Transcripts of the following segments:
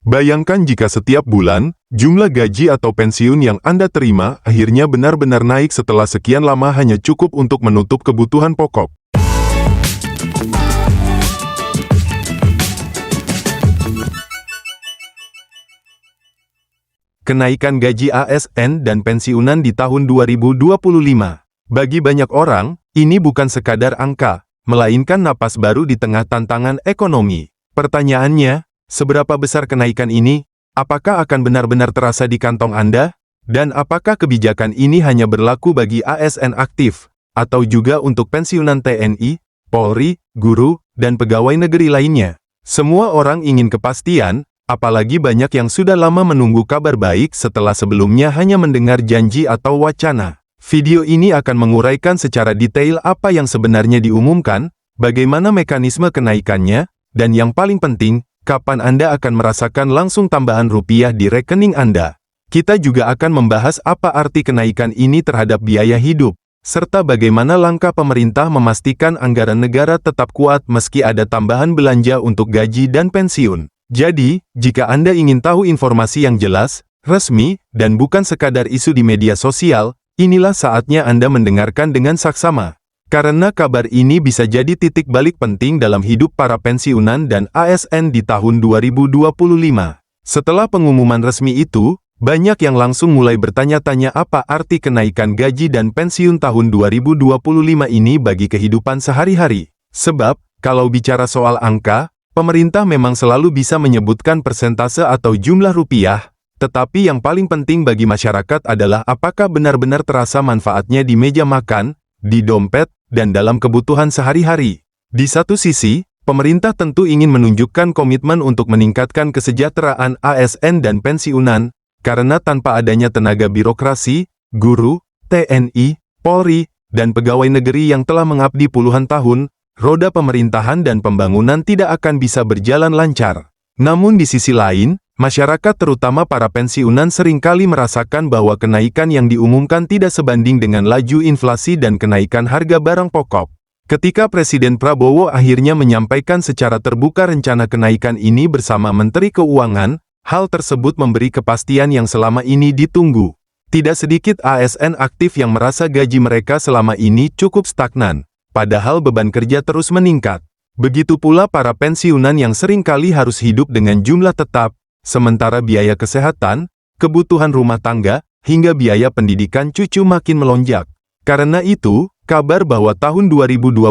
Bayangkan jika setiap bulan, jumlah gaji atau pensiun yang Anda terima akhirnya benar-benar naik setelah sekian lama hanya cukup untuk menutup kebutuhan pokok. Kenaikan gaji ASN dan pensiunan di tahun 2025. Bagi banyak orang, ini bukan sekadar angka, melainkan napas baru di tengah tantangan ekonomi. Pertanyaannya, seberapa besar kenaikan ini? Apakah akan benar-benar terasa di kantong Anda? Dan apakah kebijakan ini hanya berlaku bagi ASN aktif, atau juga untuk pensiunan TNI, Polri, guru, dan pegawai negeri lainnya? Semua orang ingin kepastian, apalagi banyak yang sudah lama menunggu kabar baik setelah sebelumnya hanya mendengar janji atau wacana. Video ini akan menguraikan secara detail apa yang sebenarnya diumumkan, bagaimana mekanisme kenaikannya, dan yang paling penting, kapan Anda akan merasakan langsung tambahan rupiah di rekening Anda. Kita juga akan membahas apa arti kenaikan ini terhadap biaya hidup, serta bagaimana langkah pemerintah memastikan anggaran negara tetap kuat meski ada tambahan belanja untuk gaji dan pensiun. Jadi, jika Anda ingin tahu informasi yang jelas, resmi, dan bukan sekadar isu di media sosial, inilah saatnya Anda mendengarkan dengan saksama. Karena kabar ini bisa jadi titik balik penting dalam hidup para pensiunan dan ASN di tahun 2025. Setelah pengumuman resmi itu, banyak yang langsung mulai bertanya-tanya apa arti kenaikan gaji dan pensiun tahun 2025 ini bagi kehidupan sehari-hari. Sebab, kalau bicara soal angka, pemerintah memang selalu bisa menyebutkan persentase atau jumlah rupiah, tetapi yang paling penting bagi masyarakat adalah apakah benar-benar terasa manfaatnya di meja makan, di dompet, dan dalam kebutuhan sehari-hari. Di satu sisi, pemerintah tentu ingin menunjukkan komitmen untuk meningkatkan kesejahteraan ASN dan pensiunan, karena tanpa adanya tenaga birokrasi, guru, TNI, Polri, dan pegawai negeri yang telah mengabdi puluhan tahun, roda pemerintahan dan pembangunan tidak akan bisa berjalan lancar. Namun di sisi lain, masyarakat terutama para pensiunan seringkali merasakan bahwa kenaikan yang diumumkan tidak sebanding dengan laju inflasi dan kenaikan harga barang pokok. Ketika Presiden Prabowo akhirnya menyampaikan secara terbuka rencana kenaikan ini bersama Menteri Keuangan, hal tersebut memberi kepastian yang selama ini ditunggu. Tidak sedikit ASN aktif yang merasa gaji mereka selama ini cukup stagnan, padahal beban kerja terus meningkat. Begitu pula para pensiunan yang seringkali harus hidup dengan jumlah tetap, sementara biaya kesehatan, kebutuhan rumah tangga, hingga biaya pendidikan cucu makin melonjak. Karena itu, kabar bahwa tahun 2025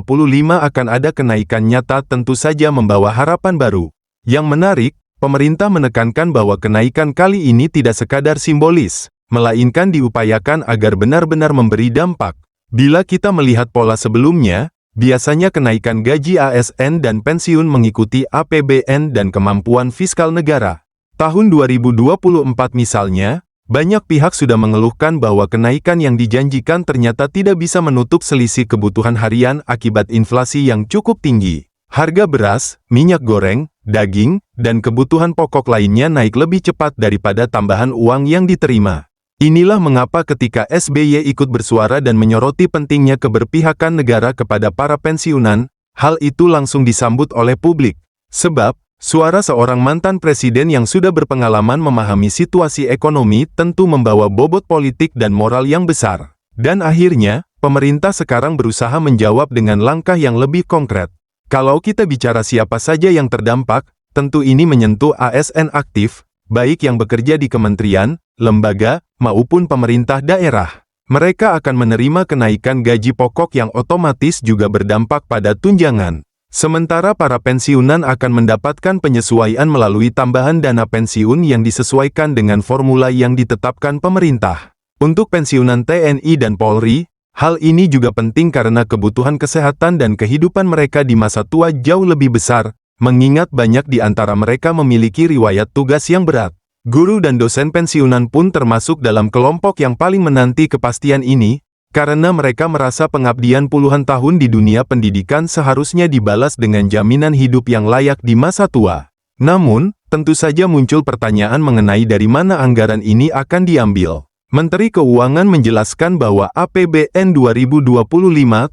akan ada kenaikan nyata tentu saja membawa harapan baru. Yang menarik, pemerintah menekankan bahwa kenaikan kali ini tidak sekadar simbolis, melainkan diupayakan agar benar-benar memberi dampak. Bila kita melihat pola sebelumnya, biasanya kenaikan gaji ASN dan pensiun mengikuti APBN dan kemampuan fiskal negara. Tahun 2024 misalnya, banyak pihak sudah mengeluhkan bahwa kenaikan yang dijanjikan ternyata tidak bisa menutup selisih kebutuhan harian akibat inflasi yang cukup tinggi. Harga beras, minyak goreng, daging, dan kebutuhan pokok lainnya naik lebih cepat daripada tambahan uang yang diterima. Inilah mengapa ketika SBY ikut bersuara dan menyoroti pentingnya keberpihakan negara kepada para pensiunan, hal itu langsung disambut oleh publik. Sebab, suara seorang mantan presiden yang sudah berpengalaman memahami situasi ekonomi tentu membawa bobot politik dan moral yang besar. Dan akhirnya, pemerintah sekarang berusaha menjawab dengan langkah yang lebih konkret. Kalau kita bicara siapa saja yang terdampak, tentu ini menyentuh ASN aktif, baik yang bekerja di kementerian, lembaga, maupun pemerintah daerah. Mereka akan menerima kenaikan gaji pokok yang otomatis juga berdampak pada tunjangan. Sementara para pensiunan akan mendapatkan penyesuaian melalui tambahan dana pensiun yang disesuaikan dengan formula yang ditetapkan pemerintah. Untuk pensiunan TNI dan Polri, hal ini juga penting karena kebutuhan kesehatan dan kehidupan mereka di masa tua jauh lebih besar, mengingat banyak di antara mereka memiliki riwayat tugas yang berat. Guru dan dosen pensiunan pun termasuk dalam kelompok yang paling menanti kepastian ini, karena mereka merasa pengabdian puluhan tahun di dunia pendidikan seharusnya dibalas dengan jaminan hidup yang layak di masa tua. Namun, tentu saja muncul pertanyaan mengenai dari mana anggaran ini akan diambil. Menteri Keuangan menjelaskan bahwa APBN 2025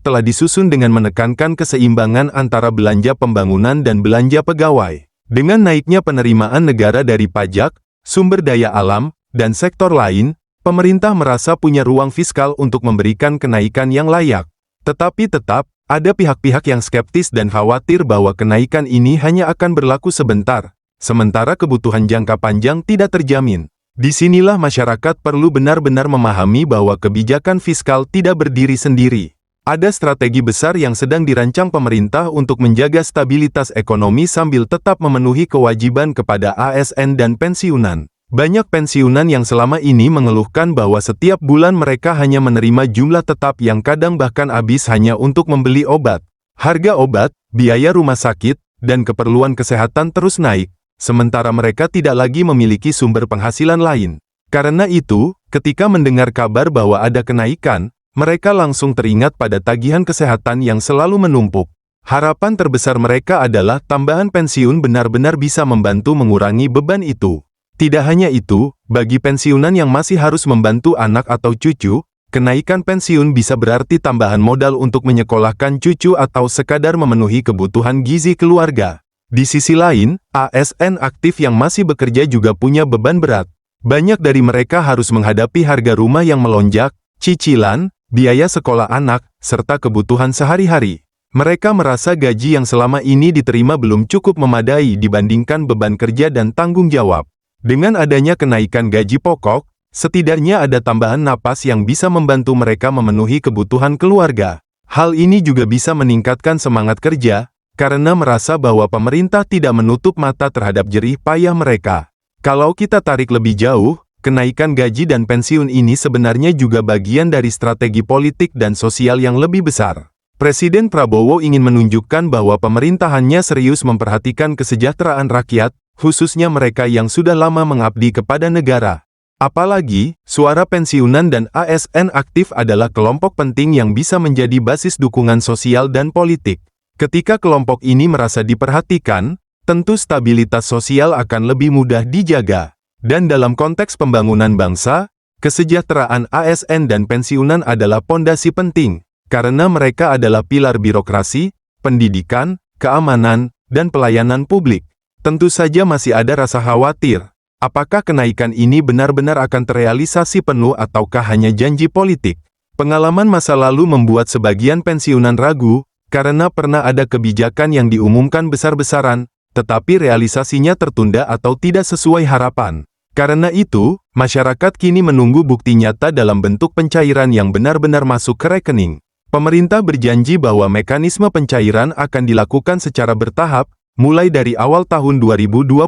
telah disusun dengan menekankan keseimbangan antara belanja pembangunan dan belanja pegawai. Dengan naiknya penerimaan negara dari pajak, sumber daya alam, dan sektor lain, pemerintah merasa punya ruang fiskal untuk memberikan kenaikan yang layak. Tetapi tetap, ada pihak-pihak yang skeptis dan khawatir bahwa kenaikan ini hanya akan berlaku sebentar, sementara kebutuhan jangka panjang tidak terjamin. Disinilah masyarakat perlu benar-benar memahami bahwa kebijakan fiskal tidak berdiri sendiri. Ada strategi besar yang sedang dirancang pemerintah untuk menjaga stabilitas ekonomi sambil tetap memenuhi kewajiban kepada ASN dan pensiunan. Banyak pensiunan yang selama ini mengeluhkan bahwa setiap bulan mereka hanya menerima jumlah tetap yang kadang bahkan habis hanya untuk membeli obat. Harga obat, biaya rumah sakit, dan keperluan kesehatan terus naik, sementara mereka tidak lagi memiliki sumber penghasilan lain. Karena itu, ketika mendengar kabar bahwa ada kenaikan, mereka langsung teringat pada tagihan kesehatan yang selalu menumpuk. Harapan terbesar mereka adalah tambahan pensiun benar-benar bisa membantu mengurangi beban itu. Tidak hanya itu, bagi pensiunan yang masih harus membantu anak atau cucu, kenaikan pensiun bisa berarti tambahan modal untuk menyekolahkan cucu atau sekadar memenuhi kebutuhan gizi keluarga. Di sisi lain, ASN aktif yang masih bekerja juga punya beban berat. Banyak dari mereka harus menghadapi harga rumah yang melonjak, cicilan, biaya sekolah anak, serta kebutuhan sehari-hari. Mereka merasa gaji yang selama ini diterima belum cukup memadai dibandingkan beban kerja dan tanggung jawab. Dengan adanya kenaikan gaji pokok, setidaknya ada tambahan napas yang bisa membantu mereka memenuhi kebutuhan keluarga. Hal ini juga bisa meningkatkan semangat kerja, karena merasa bahwa pemerintah tidak menutup mata terhadap jerih payah mereka. Kalau kita tarik lebih jauh, kenaikan gaji dan pensiun ini sebenarnya juga bagian dari strategi politik dan sosial yang lebih besar. Presiden Prabowo ingin menunjukkan bahwa pemerintahannya serius memperhatikan kesejahteraan rakyat, khususnya mereka yang sudah lama mengabdi kepada negara. Apalagi, suara pensiunan dan ASN aktif adalah kelompok penting yang bisa menjadi basis dukungan sosial dan politik. Ketika kelompok ini merasa diperhatikan, tentu stabilitas sosial akan lebih mudah dijaga. Dan dalam konteks pembangunan bangsa, kesejahteraan ASN dan pensiunan adalah pondasi penting, karena mereka adalah pilar birokrasi, pendidikan, keamanan, dan pelayanan publik. Tentu saja masih ada rasa khawatir, apakah kenaikan ini benar-benar akan terrealisasi penuh ataukah hanya janji politik. Pengalaman masa lalu membuat sebagian pensiunan ragu, karena pernah ada kebijakan yang diumumkan besar-besaran, tetapi realisasinya tertunda atau tidak sesuai harapan. Karena itu, masyarakat kini menunggu bukti nyata dalam bentuk pencairan yang benar-benar masuk ke rekening. Pemerintah berjanji bahwa mekanisme pencairan akan dilakukan secara bertahap, mulai dari awal tahun 2025.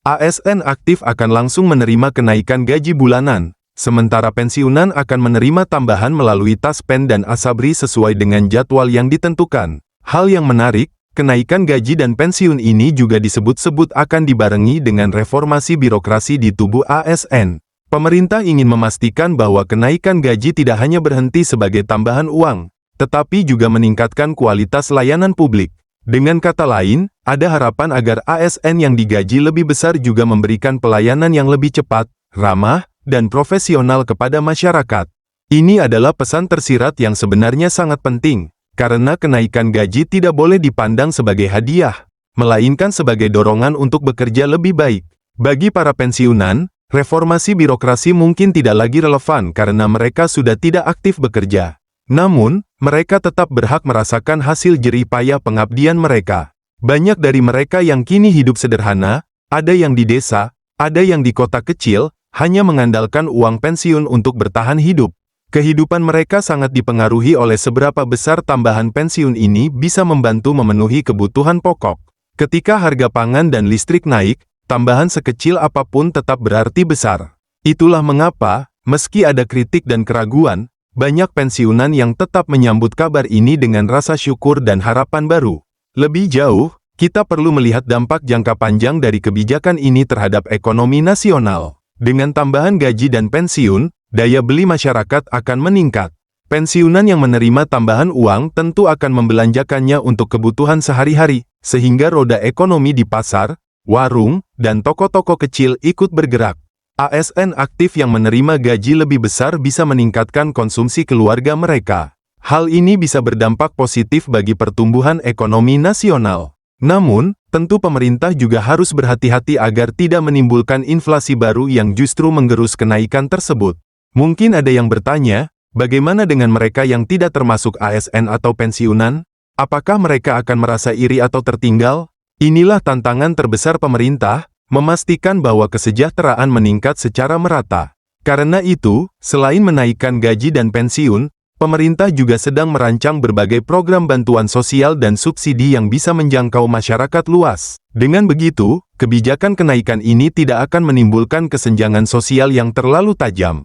ASN aktif akan langsung menerima kenaikan gaji bulanan, sementara pensiunan akan menerima tambahan melalui Taspen dan Asabri sesuai dengan jadwal yang ditentukan. Hal yang menarik, kenaikan gaji dan pensiun ini juga disebut-sebut akan dibarengi dengan reformasi birokrasi di tubuh ASN. Pemerintah ingin memastikan bahwa kenaikan gaji tidak hanya berhenti sebagai tambahan uang, tetapi juga meningkatkan kualitas layanan publik. Dengan kata lain, ada harapan agar ASN yang digaji lebih besar juga memberikan pelayanan yang lebih cepat, ramah, dan profesional kepada masyarakat. Ini adalah pesan tersirat yang sebenarnya sangat penting. Karena kenaikan gaji tidak boleh dipandang sebagai hadiah, melainkan sebagai dorongan untuk bekerja lebih baik. Bagi para pensiunan, reformasi birokrasi mungkin tidak lagi relevan karena mereka sudah tidak aktif bekerja. Namun, mereka tetap berhak merasakan hasil jerih payah pengabdian mereka. Banyak dari mereka yang kini hidup sederhana, ada yang di desa, ada yang di kota kecil, hanya mengandalkan uang pensiun untuk bertahan hidup. Kehidupan mereka sangat dipengaruhi oleh seberapa besar tambahan pensiun ini bisa membantu memenuhi kebutuhan pokok. Ketika harga pangan dan listrik naik, tambahan sekecil apapun tetap berarti besar. Itulah mengapa, meski ada kritik dan keraguan, banyak pensiunan yang tetap menyambut kabar ini dengan rasa syukur dan harapan baru. Lebih jauh, kita perlu melihat dampak jangka panjang dari kebijakan ini terhadap ekonomi nasional. Dengan tambahan gaji dan pensiun, daya beli masyarakat akan meningkat. Pensiunan yang menerima tambahan uang tentu akan membelanjakannya untuk kebutuhan sehari-hari, sehingga roda ekonomi di pasar, warung, dan toko-toko kecil ikut bergerak. ASN aktif yang menerima gaji lebih besar bisa meningkatkan konsumsi keluarga mereka. Hal ini bisa berdampak positif bagi pertumbuhan ekonomi nasional. Namun, tentu pemerintah juga harus berhati-hati agar tidak menimbulkan inflasi baru yang justru menggerus kenaikan tersebut. Mungkin ada yang bertanya, bagaimana dengan mereka yang tidak termasuk ASN atau pensiunan? Apakah mereka akan merasa iri atau tertinggal? Inilah tantangan terbesar pemerintah, memastikan bahwa kesejahteraan meningkat secara merata. Karena itu, selain menaikkan gaji dan pensiun, pemerintah juga sedang merancang berbagai program bantuan sosial dan subsidi yang bisa menjangkau masyarakat luas. Dengan begitu, kebijakan kenaikan ini tidak akan menimbulkan kesenjangan sosial yang terlalu tajam.